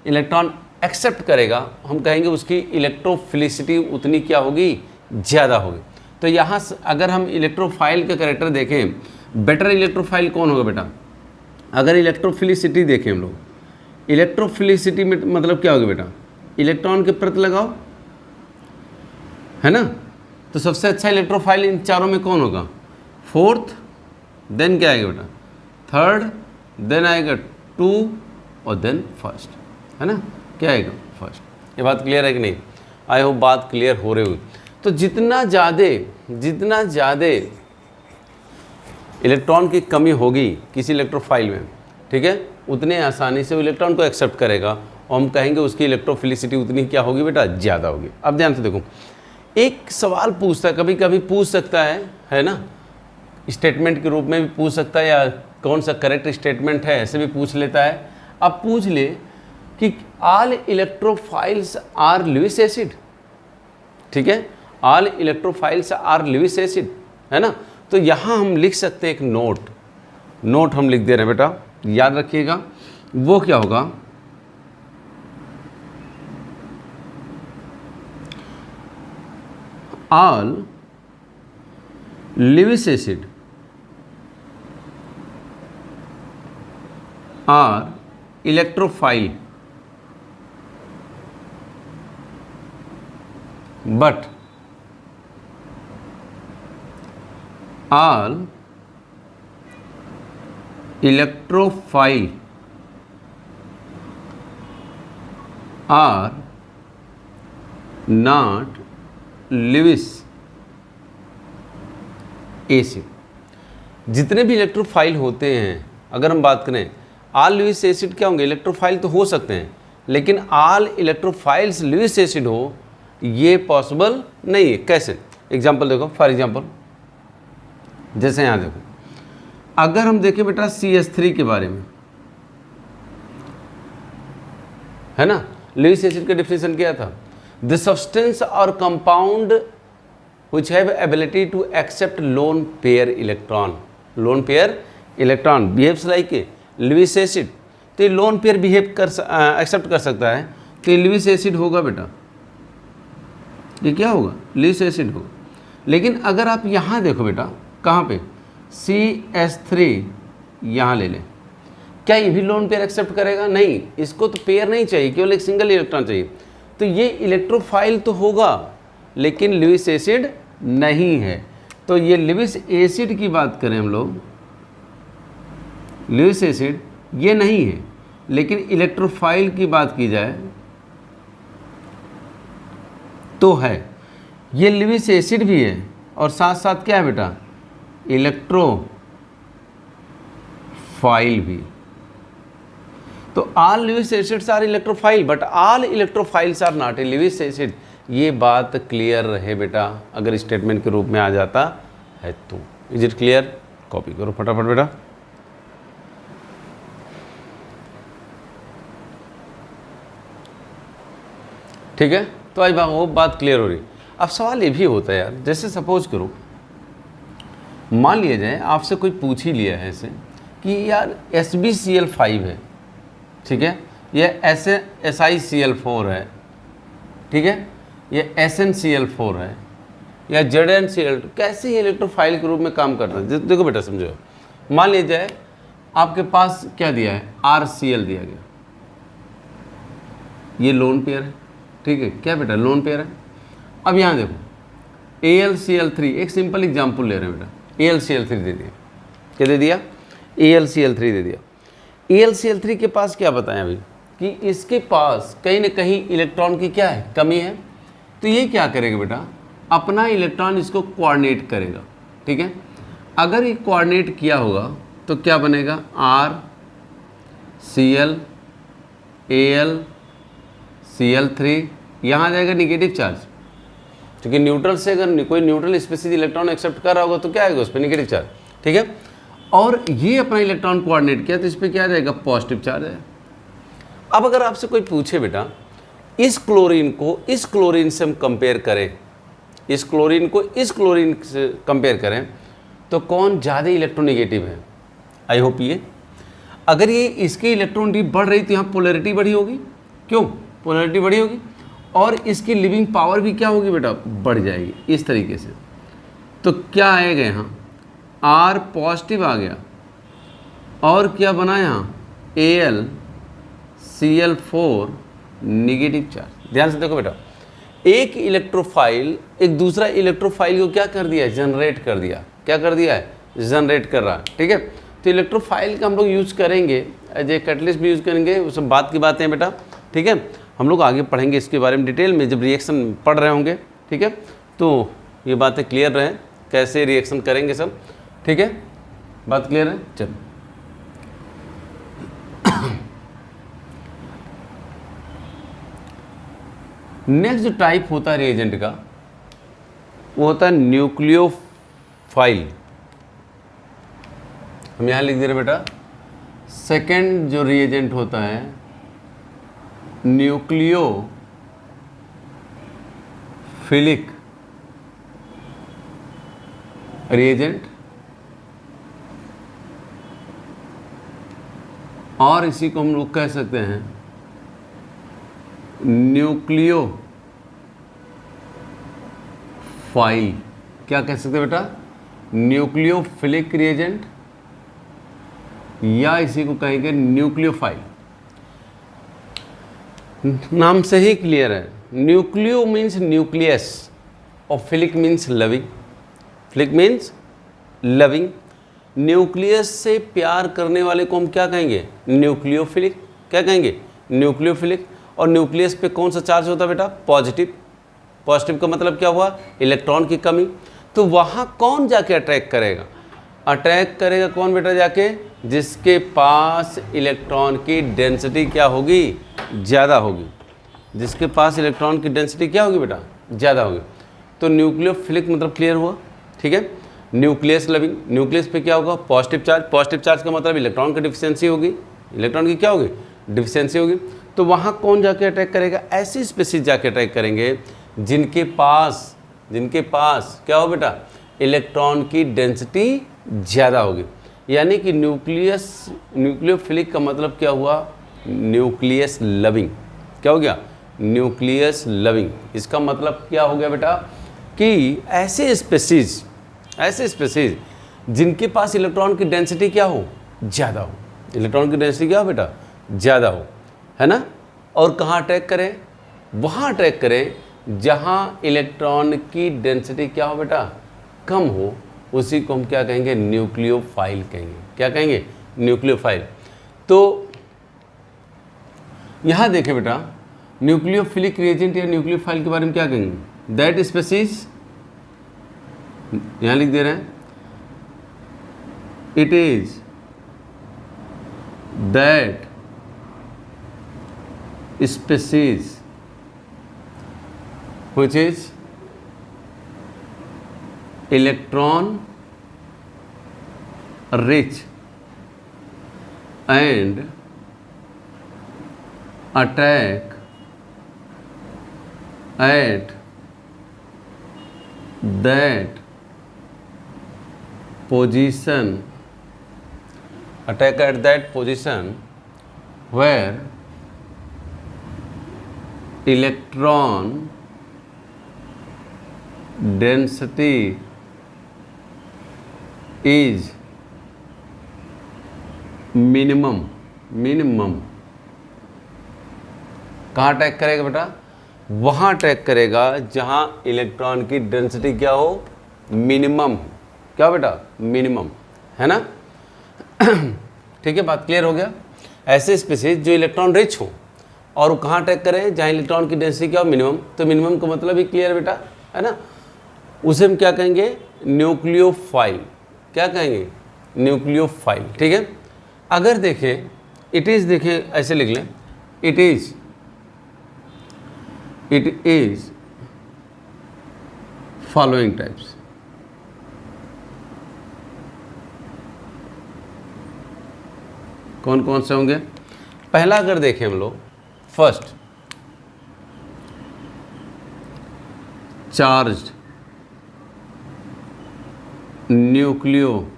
इलेक्ट्रॉन एक्सेप्ट करेगा, हम कहेंगे उसकी इलेक्ट्रोफिलिसिटी उतनी क्या होगी, ज़्यादा होगी। तो यहाँ अगर हम इलेक्ट्रोफाइल का कैरेक्टर देखें, बेटर इलेक्ट्रोफाइल कौन होगा बेटा, अगर इलेक्ट्रोफिलिसिटी देखें हम लोग, इलेक्ट्रोफिलिसिटी में मतलब क्या होगा बेटा, इलेक्ट्रॉन के प्रति लगाओ, है ना। तो सबसे अच्छा इलेक्ट्रोफाइल इन चारों में कौन होगा, फोर्थ, देन क्या आएगा बेटा, थर्ड, देन आएगा 2 और देन फर्स्ट, है ना। क्या आएगा, फर्स्ट। ये बात क्लियर है कि नहीं? आई होप बात क्लियर हो रही हुई। तो जितना ज़्यादा इलेक्ट्रॉन की कमी होगी किसी इलेक्ट्रोफाइल में, ठीक है, उतने आसानी से वो इलेक्ट्रॉन को एक्सेप्ट करेगा, और हम कहेंगे उसकी इलेक्ट्रोफिलिसिटी उतनी क्या होगी बेटा, ज़्यादा होगी। अब ध्यान से देखो, एक सवाल पूछता है, कभी कभी पूछ सकता है ना, स्टेटमेंट के रूप में भी पूछ सकता है, या कौन सा करेक्ट स्टेटमेंट है ऐसे भी पूछ लेता है। अब पूछ ले कि all electrophiles are Lewis acid, ठीक है, all electrophiles are Lewis acid, है ना। तो यहाँ हम लिख सकते हैं एक नोट हम लिख दे रहे हैं बेटा, याद रखिएगा। वो क्या होगा, all Lewis acid are electrophile but all electrophile are not Lewis acid। जितने भी इलेक्ट्रोफाइल होते हैं, अगर हम बात करें ऑल लुईस एसिड क्या होंगे, इलेक्ट्रोफाइल तो हो सकते हैं, लेकिन ऑल इलेक्ट्रोफाइल्स लुईस एसिड हो ये पॉसिबल नहीं है। कैसे? एग्जाम्पल देखो, फॉर एग्जाम्पल जैसे यहाँ देखो, अगर हम देखें बेटा CH3 के बारे में, है ना, लुईस एसिड का डिफिनेशन क्या था? द सब्सटेंस और compound which have ability to accept lone pair electron, lone pair electron behaves like a Lewis acid. तो ये लोन पेयर बिहेव कर एक्सेप्ट कर सकता है, तो ये लुईस एसिड होगा बेटा, ये क्या होगा? लुईस एसिड होगा। लेकिन अगर आप यहाँ देखो बेटा, कहाँ पे CH3 यहाँ ले लें, क्या ये भी लोन पेयर एक्सेप्ट करेगा? नहीं, इसको तो पेयर नहीं चाहिए, केवल एक सिंगल इलेक्ट्रॉन चाहिए। तो ये इलेक्ट्रोफाइल तो होगा लेकिन लुईस एसिड नहीं है। तो ये लुईस एसिड की बात करें हम लोग, लुईस एसिड ये नहीं है, लेकिन इलेक्ट्रोफाइल की बात की जाए तो है। ये लुईस एसिड भी है और साथ साथ क्या है बेटा? इलेक्ट्रोफाइल भी। तो all Lewis acids are electrophile but all electrophiles are not a Lewis acid. ये बात क्लियर रहे बेटा, अगर स्टेटमेंट के रूप में आ जाता है तो। Is it clear? कॉपी करो फटाफट बेटा। ठीक है, तो आई वो बात क्लियर हो रही। अब सवाल ये भी होता है यार, जैसे सपोज करो, मान लिया जाए आपसे कोई पूछ ही लिया है ऐसे कि यार SbCl5 है, ठीक है, यह SiCl4 है, ठीक है, ये SnCl4 है या ZnCl2, कैसे ये इलेक्ट्रोफाइल के रूप में काम करता है? देखो बेटा समझो, मान लिया जाए आपके पास क्या दिया है, RCl दिया गया, ये लोन पेयर है, ठीक है, क्या बेटा? लोन पेयर है। अब यहाँ देखो AlCl3, एक सिंपल एग्जाम्पल ले रहे हैं बेटा, AlCl3 दे दिया, क्या दे दिया? AlCl3 दे दिया। AlCl3 के पास क्या बताएं अभी कि इसके पास कहीं ना कहीं इलेक्ट्रॉन की क्या है, कमी है। तो ये क्या करेगा बेटा? अपना इलेक्ट्रॉन इसको कोऑर्डिनेट करेगा, ठीक है। अगर ये कोऑर्डिनेट किया होगा तो क्या बनेगा? RCl AlCl3, यहाँ आ जाएगा निगेटिव चार्ज, क्योंकि न्यूट्रल से अगर कोई न्यूट्रल स्पीशीज इलेक्ट्रॉन एक्सेप्ट कर रहा होगा तो क्या आएगा उस पर? निगेटिव चार्ज, ठीक है। और ये अपना इलेक्ट्रॉन कोऑर्डिनेट किया तो इस पर क्या आ जाएगा? पॉजिटिव चार्ज है। अब अगर आपसे कोई पूछे बेटा इस क्लोरीन को इस क्लोरीन से हम कंपेयर करें, इस क्लोरीन को इस क्लोरीन से कंपेयर करें तो कौन ज़्यादा इलेक्ट्रोनेगेटिव है? आई होप ये, अगर ये इसकी इलेक्ट्रॉनिटी बढ़ रही तो यहाँ पोलैरिटी बढ़ी होगी, क्यों? पोलैरिटी बढ़ी होगी, और इसकी लिविंग पावर भी क्या होगी बेटा? बढ़ जाएगी इस तरीके से। तो क्या आएगा यहाँ? R पॉजिटिव आ गया और क्या बना यहाँ? AlCl4 negative charge. ध्यान से देखो बेटा, एक इलेक्ट्रोफाइल एक दूसरा इलेक्ट्रोफाइल को क्या कर दिया? जनरेट कर दिया। क्या कर दिया है? जनरेट कर रहा है, ठीक है। तो इलेक्ट्रोफाइल का हम लोग यूज़ करेंगे, एज ए कैटलिस्ट भी यूज़ करेंगे, वो सब बात की बातें हैं बेटा, ठीक है। हम लोग आगे पढ़ेंगे इसके बारे में डिटेल में जब रिएक्शन पढ़ रहे होंगे, ठीक है। तो ये बातें क्लियर रहें, कैसे रिएक्शन करेंगे सब, ठीक है, बात क्लियर है। चलो नेक्स्ट जो टाइप होता है रिएजेंट का वो होता है न्यूक्लियोफाइल। हम यहाँ लिख दे रहे बेटा, सेकेंड जो रिएजेंट होता है न्यूक्लियोफिलिक रिएजेंट, और इसी को हम लोग कह सकते हैं न्यूक्लियोफाइल। क्या कह सकते हैं बेटा? न्यूक्लियोफिलिक रिएजेंट, या इसी को कहेंगे न्यूक्लियोफाइल। नाम से ही क्लियर है, न्यूक्लियो मीन्स न्यूक्लियस और philic means loving. Philic means loving. Nucleus से प्यार करने वाले को हम क्या कहेंगे? न्यूक्लियोफिलिक। क्या कहेंगे? न्यूक्लियोफिलिक। और न्यूक्लियस पे कौन सा चार्ज होता है बेटा? पॉजिटिव। पॉजिटिव का मतलब क्या हुआ? इलेक्ट्रॉन की कमी। तो वहाँ कौन जाके अट्रैक्ट करेगा? अटैक करेगा कौन बेटा जाके, जिसके पास इलेक्ट्रॉन की डेंसिटी क्या होगी, ज़्यादा होगी। जिसके पास इलेक्ट्रॉन की डेंसिटी क्या होगी बेटा, ज़्यादा होगी। तो न्यूक्लियोफिलिक मतलब क्लियर हुआ, ठीक है। न्यूक्लियस लविंग, न्यूक्लियस पे क्या होगा, पॉजिटिव चार्ज। पॉजिटिव चार्ज का मतलब इलेक्ट्रॉन की डिफिशियंसी होगी, इलेक्ट्रॉन की क्या होगी, डिफिशियंसी होगी। तो वहाँ कौन जाके अटैक करेगा, ऐसी स्पीशीज जाके अटैक करेंगे जिनके पास क्या हो बेटा, इलेक्ट्रॉन की डेंसिटी ज़्यादा होगी। यानी कि न्यूक्लियोफिलिक का मतलब क्या हुआ, न्यूक्लियस लविंग। क्या हो गया, न्यूक्लियस लविंग। इसका मतलब क्या हो गया बेटा कि ऐसे स्पीशीज जिनके पास इलेक्ट्रॉन की डेंसिटी क्या हो, ज़्यादा हो। इलेक्ट्रॉन की डेंसिटी क्या हो बेटा, ज़्यादा हो, है ना। और कहाँ अटैक करें, वहाँ अटैक करें जहाँ इलेक्ट्रॉन की डेंसिटी क्या हो बेटा, कम हो। उसी को हम क्या कहेंगे, न्यूक्लियोफाइल कहेंगे। क्या कहेंगे, न्यूक्लियोफाइल। तो यहाँ देखें बेटा, न्यूक्लियोफिलिक रिएजेंट या न्यूक्लियोफाइल के बारे में क्या कहेंगे, दैट स्पीशीज, यहाँ लिख दे रहे हैं, it is that species which is electron rich and attack at that position, where electron density is minimum। कहाँ अटैक करेगा बेटा, वहाँ अटैक करेगा जहाँ इलेक्ट्रॉन की डेंसिटी क्या हो, मिनिमम। क्या बेटा, मिनिमम, है ना। ठीक है, बात क्लियर हो गया। ऐसे स्पीशीज जो इलेक्ट्रॉन रिच हो और वो कहाँ अटैक करें, जहाँ इलेक्ट्रॉन की डेंसिटी क्या हो, मिनिमम। तो मिनिमम का मतलब ही क्लियर बेटा, है ना। उसे हम क्या कहेंगे, न्यूक्लियोफाइल। क्या कहेंगे, न्यूक्लियोफाइल, ठीक है। अगर देखें, इट इज़, देखें ऐसे लिख लें, इट इज फॉलोइंग टाइप्स। कौन कौन से होंगे, पहला अगर देखें हम लोग, फर्स्ट चार्ज्ड न्यूक्लियोफाइल।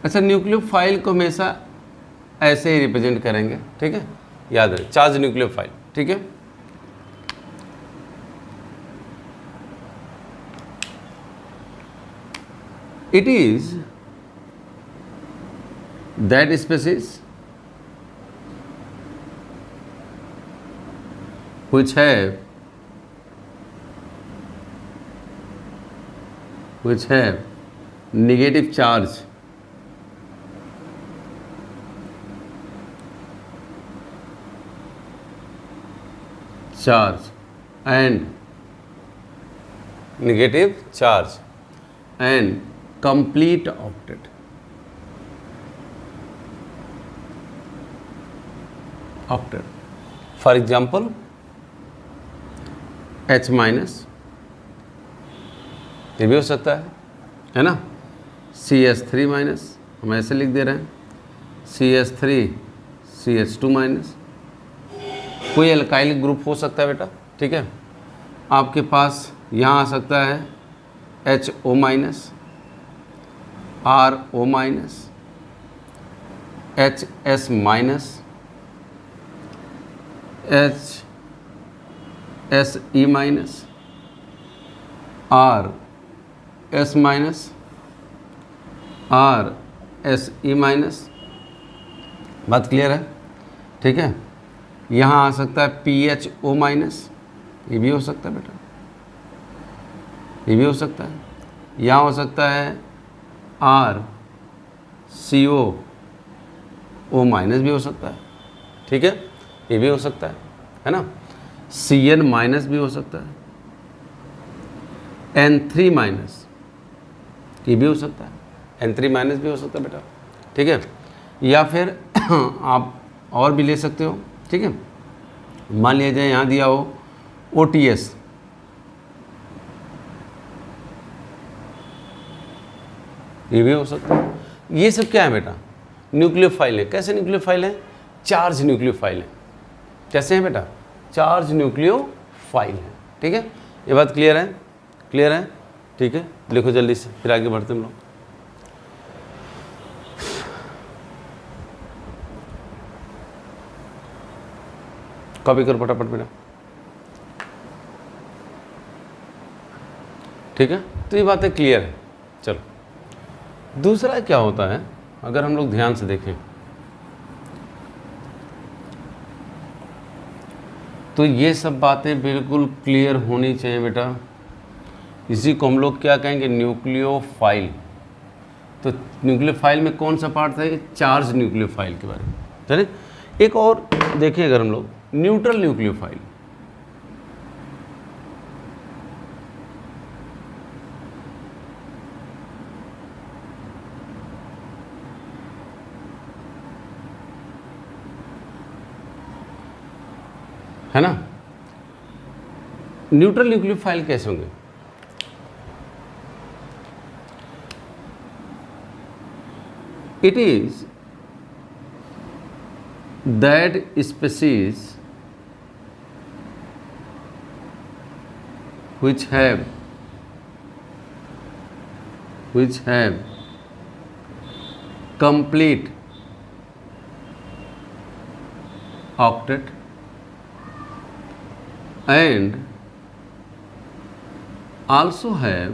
अच्छा, न्यूक्लियोफाइल को हमेशा ऐसे ही रिप्रेजेंट करेंगे, ठीक है, याद रहे, चार्ज न्यूक्लियोफाइल, ठीक है। It is that species which have negative charge and negative charge and complete octet. For example, H minus, ये भी हो सकता है ना। CH3 माइनस, हम ऐसे लिख दे रहे हैं, CH3 CH2 माइनस। कोई एल्काइल ग्रुप हो सकता है बेटा, ठीक है। आपके पास यहाँ आ सकता है HO minus, RO minus, HS minus, HSE minus, RS minus, RSE minus. बात क्लियर है, ठीक है। यहाँ आ सकता है PHO माइनस, ये भी हो सकता है बेटा, ये भी हो सकता है। यहाँ हो सकता है RCOO माइनस भी हो सकता है, ठीक है, ये भी हो सकता है ना। CN माइनस भी हो सकता है, N3 माइनस, ये भी हो सकता है, N3 माइनस भी हो सकता है बेटा, ठीक है। या फिर आप और भी ले सकते हो, ठीक है। मान लिया जाए यहाँ दिया हो OTS, ये भी हो सकता है। ये सब क्या है बेटा? न्यूक्लियोफाइल है। कैसे न्यूक्लियोफाइल है? चार्ज न्यूक्लियोफाइल है। कैसे है बेटा? चार्ज न्यूक्लियोफाइल है, ठीक है। ये बात क्लियर है? क्लियर है, ठीक है। लिखो जल्दी से, फिर आगे बढ़ते हम लोग। कॉपी करो फटाफट बेटा, ठीक है। तो ये बातें क्लियर है। चलो दूसरा क्या होता है, अगर हम लोग ध्यान से देखें तो ये सब बातें बिल्कुल क्लियर होनी चाहिए बेटा। इसी को हम लोग क्या कहेंगे? न्यूक्लियोफाइल। तो न्यूक्लियोफाइल में कौन सा पार्ट था? चार्ज न्यूक्लियोफाइल के बारे में, चलिए। एक और देखिए अगर हम लोग, न्यूट्रल न्यूक्लियोफाइल। है ना? न्यूट्रल न्यूक्लियोफाइल कैसे होंगे? It is that species which have complete octet and also have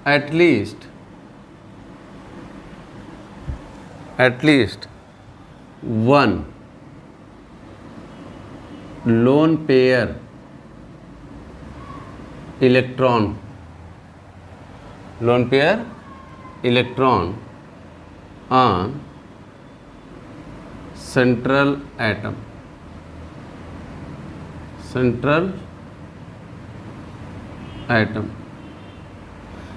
at least one lone pair electron on central atom,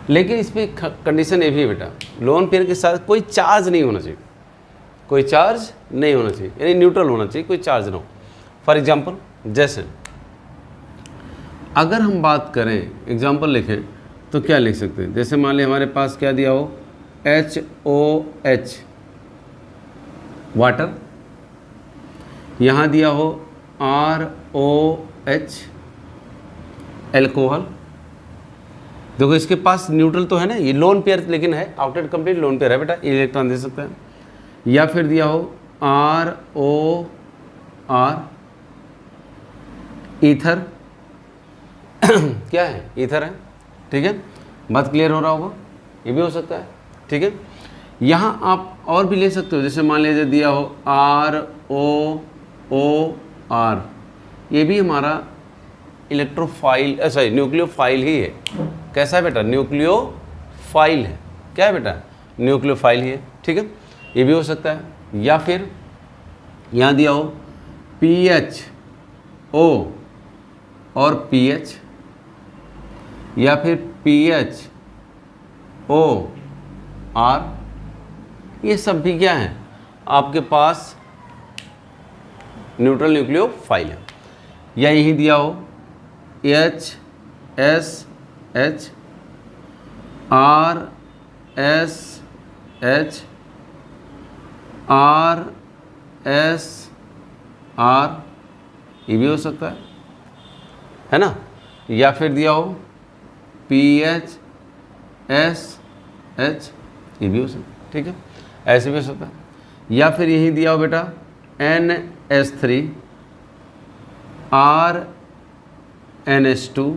लेकिन इसमें कंडीशन ये भी है बेटा, लोन पेयर के साथ कोई चार्ज नहीं होना चाहिए, यानी न्यूट्रल होना चाहिए, कोई चार्ज ना हो। फॉर एग्जाम्पल, जैसे अगर हम बात करें, एग्जाम्पल लिखें तो क्या लिख सकते हैं? जैसे मान लें हमारे पास क्या दिया हो, HOH वाटर, यहाँ दिया हो ROH एल्कोहल। देखो इसके पास न्यूट्रल तो है ना, ये लोन पेयर लेकिन है, आउटेड कंप्लीट लोन पेयर है बेटा, इलेक्ट्रॉन दे सकता है। या फिर दिया हो ROR ईथर क्या है? ईथर है, ठीक है। बात क्लियर हो रहा होगा? ये भी हो सकता है, ठीक है। यहाँ आप और भी ले सकते हो, जैसे मान लीजिए दिया हो ROOR, ये भी हमारा इलेक्ट्रोफाइल, सॉरी न्यूक्लियोफाइल ही है। कैसा है बेटा? न्यूक्लियोफाइल है। क्या है बेटा? न्यूक्लियोफाइल ही है, ठीक है। ये भी हो सकता है। या फिर यहाँ दिया हो PHO और PH, या फिर PHOR, ये सब भी क्या है आपके पास? न्यूट्रल न्यूक्लियोफाइल है। या यही दिया हो HSH RSH RSR, ये भी हो सकता है ना। या फिर दिया हो PHSH, ये भी हो सकता है, ठीक है। ऐसे भी हो सकता है। या फिर यही दिया हो बेटा NH3 RNH2,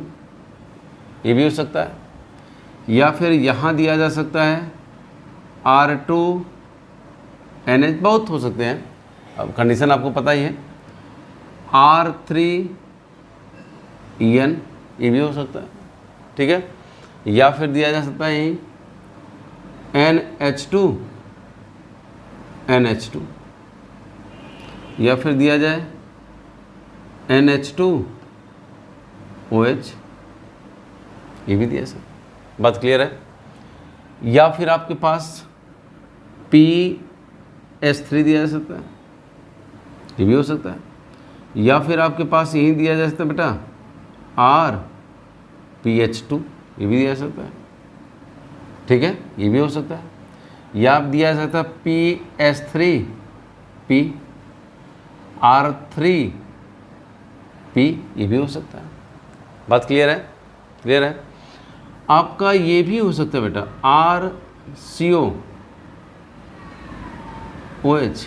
ये भी हो सकता है। या फिर यहाँ दिया जा सकता है R2NH, बहुत हो सकते हैं, अब कंडीशन आपको पता ही है। R3En, ये भी हो सकता है, ठीक है। या फिर दिया जा सकता है यही NH2, या फिर दिया जाए NH2OH, ये भी दिया सर, बात क्लियर है। या फिर आपके पास PS3 दिया जा सकता है, ये भी हो सकता है। या फिर आपके पास यही दिया जा सकता है बेटा RPH2, ये भी दिया जा सकता है, ठीक है, ये भी हो सकता है। या आप दिया जा सकता है PS3P R3P, ये भी हो सकता है। बात क्लियर है, क्लियर है। आपका ये भी हो सकता है बेटा RCOOH,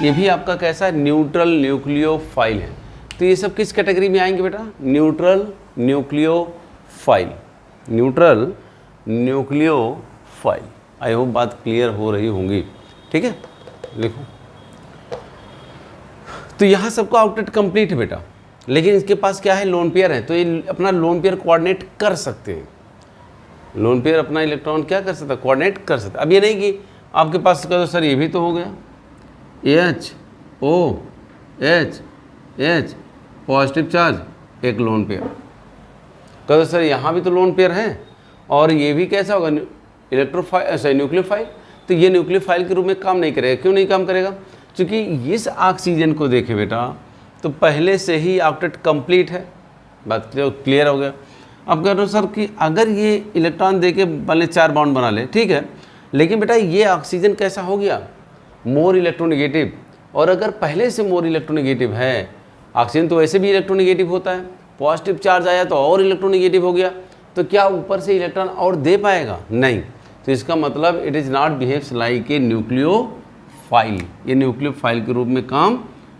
ये भी आपका कैसा है, न्यूट्रल न्यूक्लियोफाइल है। तो ये सब किस कैटेगरी में आएंगे बेटा, neutral nucleophile, neutral nucleophile. I hope बात क्लियर हो रही होंगी, ठीक है, लिखो। तो यहाँ सबका आउटलेट कंप्लीट है बेटा, लेकिन इसके पास क्या है, लोन पेयर है, तो ये अपना लोन पेयर कोऑर्डिनेट कर सकते हैं। लोन पेयर अपना इलेक्ट्रॉन क्या कर सकता है, कोऑर्डिनेट कर सकता है। अब ये नहीं कि आपके पास कह दो सर ये भी तो हो गया HOH पॉजिटिव चार्ज, एक लोन पेयर, कह दो सर यहाँ भी तो लोन पेयर है और ये भी कैसा होगा, इलेक्ट्रोफाइल न्यूक्लियोफाइल। तो ये न्यूक्लियोफाइल के रूप में काम नहीं करेगा। क्यों नहीं काम करेगा, क्योंकि इस ऑक्सीजन को देखे बेटा तो पहले से ही आउटलेट कंप्लीट है। बात क्लियर हो गया। अब कह रहे हो सर कि अगर ये इलेक्ट्रॉन दे के पहले 4 बॉन्ड बना ले, ठीक है, लेकिन बेटा ये ऑक्सीजन कैसा हो गया, मोर इलेक्ट्रोनेगेटिव। और अगर पहले से मोर इलेक्ट्रोनेगेटिव है, ऑक्सीजन तो वैसे भी इलेक्ट्रोनेगेटिव होता है, पॉजिटिव चार्ज आया तो और इलेक्ट्रोनेगेटिव हो गया, तो क्या ऊपर से इलेक्ट्रॉन और दे पाएगा, नहीं। तो इसका मतलब it is not behaves like a nucleophile, ये न्यूक्लियोफाइल के रूप में काम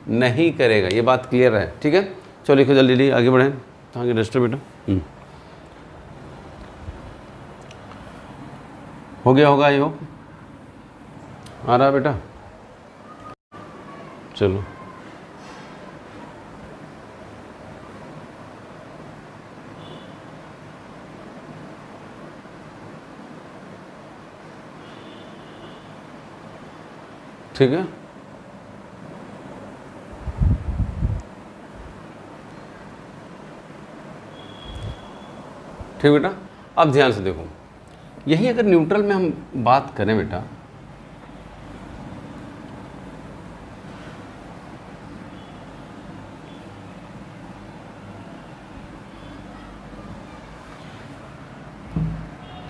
नहीं करेगा। ये बात क्लियर है, ठीक है। चलो लिखो जल्दी आगे बढ़ें, तो आगे रजिस्टर बेटा हो गया होगा, ये हो आ रहा बेटा, चलो ठीक है। ठीक बेटा, अब ध्यान से देखो, यही अगर न्यूट्रल में हम बात करें बेटा,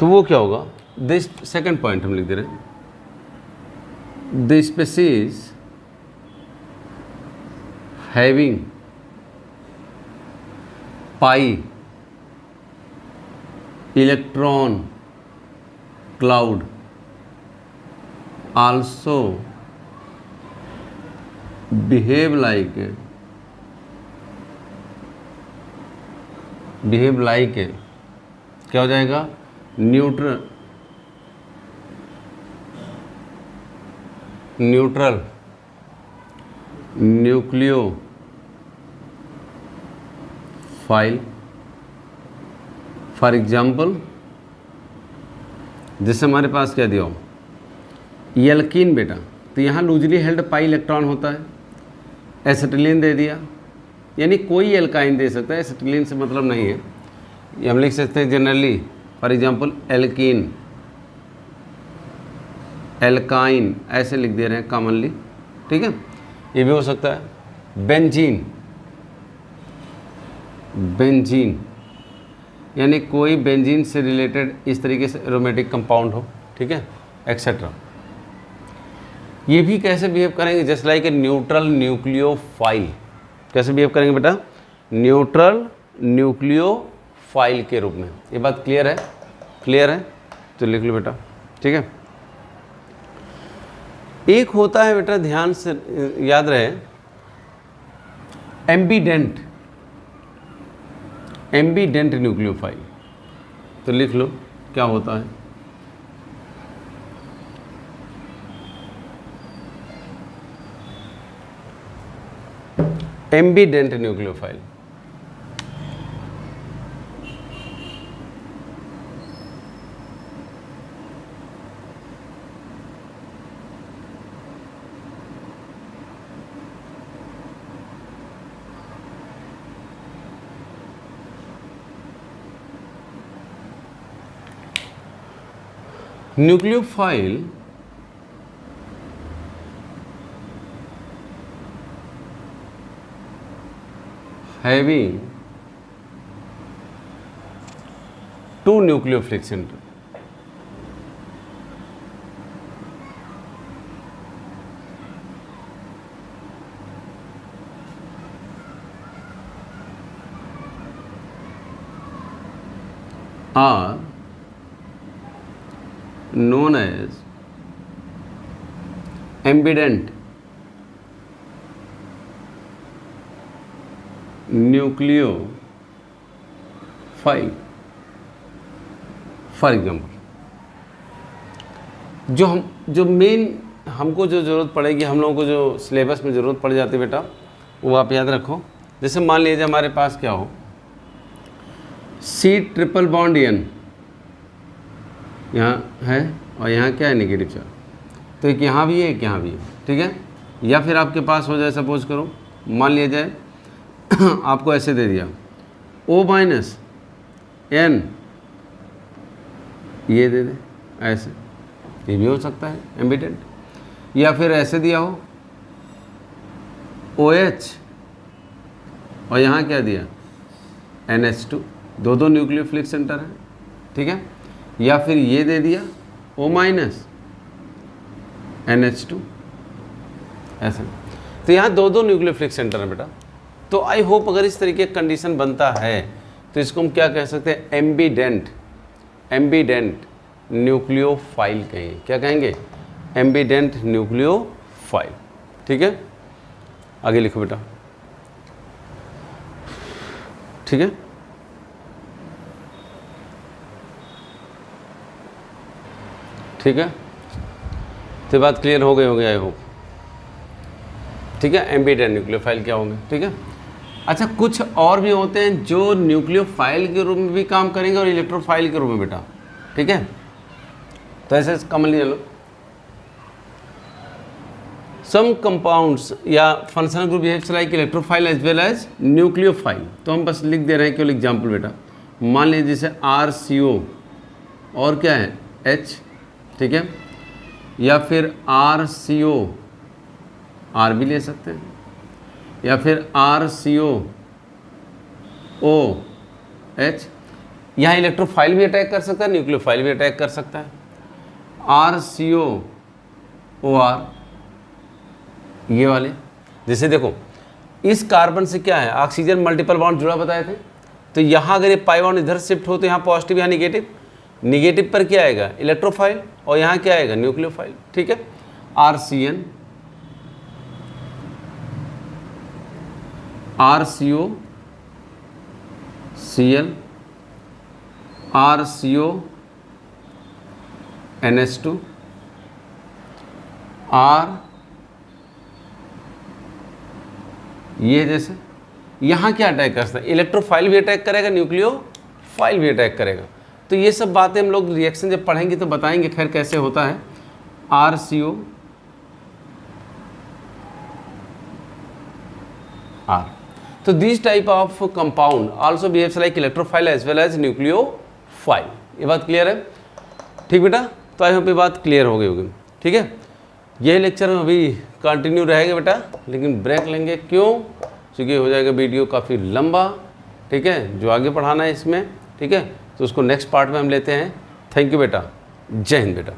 तो वो क्या होगा, दिस सेकंड पॉइंट हम लिख दे रहे हैं, the species having pi electron cloud also behave like क्या हो जाएगा, न्यूट्रल न्यूक्लियोफाइल। फॉर एग्जाम्पल जैसे हमारे पास क्या दिया हो, एल्कीन बेटा, तो यहाँ लूजली हेल्ड पाई इलेक्ट्रॉन होता है, एसिटिलीन दे दिया, यानी कोई एल्काइन दे सकता है, एसिटिलीन से मतलब नहीं है। ये हम लिख सकते हैं generally, for example alkene, alkyne ऐसे लिख दे रहे हैं कॉमनली, ठीक है। ये भी हो सकता है बेंजीन, यानी कोई बेंजीन से रिलेटेड इस तरीके से एरोमेटिक कंपाउंड हो, ठीक है, एक्सेट्रा। ये भी कैसे बिहेव करेंगे, just like a neutral nucleophile. कैसे बिहेव करेंगे बेटा, न्यूट्रल न्यूक्लियोफाइल के रूप में। ये बात क्लियर है, क्लियर है, तो लिख लो बेटा, ठीक है। एक होता है बेटा, ध्यान से याद रहे, एम्बीडेंट न्यूक्लियोफाइल। तो लिख लो क्या होता है, ambident nucleophile. Nucleophile having 2 nucleophilic center are known as ambident nucleophile. For example जो मेन हमको जो ज़रूरत पड़ेगी, हम लोगों को जो सिलेबस में ज़रूरत पड़ जाती है बेटा, वो आप याद रखो। जैसे मान लीजिए हमारे पास क्या हो, C ट्रिपल बॉन्ड N यहाँ है और यहाँ क्या है, नेगेटिव चार्ज, तो एक यहाँ भी है एक यहाँ भी है, ठीक है। या फिर आपके पास हो जाए, सपोज करो मान लिया जाए आपको ऐसे दे दिया O माइनस N, ये दे दे ऐसे, ये भी हो सकता है एम्बिडेंट। या फिर ऐसे दिया हो OH और यहाँ क्या दिया NH2, दो न्यूक्लियोफिलिक सेंटर है, ठीक है। या फिर ये दे दिया O माइनस NH2 ऐसे, तो यहाँ दो न्यूक्लियोफिलिक सेंटर है बेटा। तो आई होप अगर इस तरीके का कंडीशन बनता है तो इसको हम क्या कह सकते हैं, एम्बिडेंट न्यूक्लियोफाइल कहेंगे। क्या कहेंगे, एम्बिडेंट न्यूक्लियोफाइल, ठीक है। आगे लिखो बेटा, ठीक है। ठीक है, तो बात क्लियर हो गई होगी आई होप, ठीक है। एम्बिडेंट न्यूक्लियोफाइल क्या होंगे, ठीक है। अच्छा, कुछ और भी होते हैं जो न्यूक्लियोफाइल के रूप में भी काम करेंगे और इलेक्ट्रोफाइल के रूप में बेटा, ठीक है। तो ऐसे कॉमनली लो, सम कंपाउंड्स या functional group behaves like electrophile as well as nucleophile. तो हम बस लिख दे रहे हैं केवल एग्जाम्पल बेटा। मान लीजिए जैसे RCO और क्या है H, ठीक है। या फिर RCO, R भी ले सकते हैं, या फिर RCOOH। यहाँ इलेक्ट्रोफाइल भी अटैक कर सकता है, न्यूक्लियोफाइल भी अटैक कर सकता है। RCOOR ये वाले, जैसे देखो इस कार्बन से क्या है, ऑक्सीजन मल्टीपल बॉन्ड जुड़ा बताए थे, तो यहाँ अगर ये पाई बॉन्ड इधर शिफ्ट हो तो यहाँ पॉजिटिव यहाँ निगेटिव, निगेटिव पर क्या आएगा इलेक्ट्रोफाइल और यहाँ क्या आएगा न्यूक्लियोफाइल, ठीक है। RCN, RCO, Cl, RCO, NH2, R, ये जैसे यहाँ क्या अटैक कर सकता है, इलेक्ट्रोफाइल भी अटैक करेगा, न्यूक्लियोफाइल भी अटैक करेगा। तो ये सब बातें हम लोग रिएक्शन जब पढ़ेंगे तो बताएंगे खैर कैसे होता है। RCO R, तो this type of compound also behaves like electrophile as well as nucleophile. ये बात क्लियर है, ठीक बेटा। तो आई होप ये बात क्लियर हो गई होगी, ठीक है। ये लेक्चर अभी कंटिन्यू रहेगा बेटा, लेकिन ब्रेक लेंगे, क्यों, क्योंकि हो जाएगा वीडियो काफ़ी लंबा, ठीक है, जो आगे पढ़ाना है इसमें, ठीक है। तो उसको नेक्स्ट पार्ट में हम लेते हैं। थैंक यू बेटा, जय हिंद बेटा।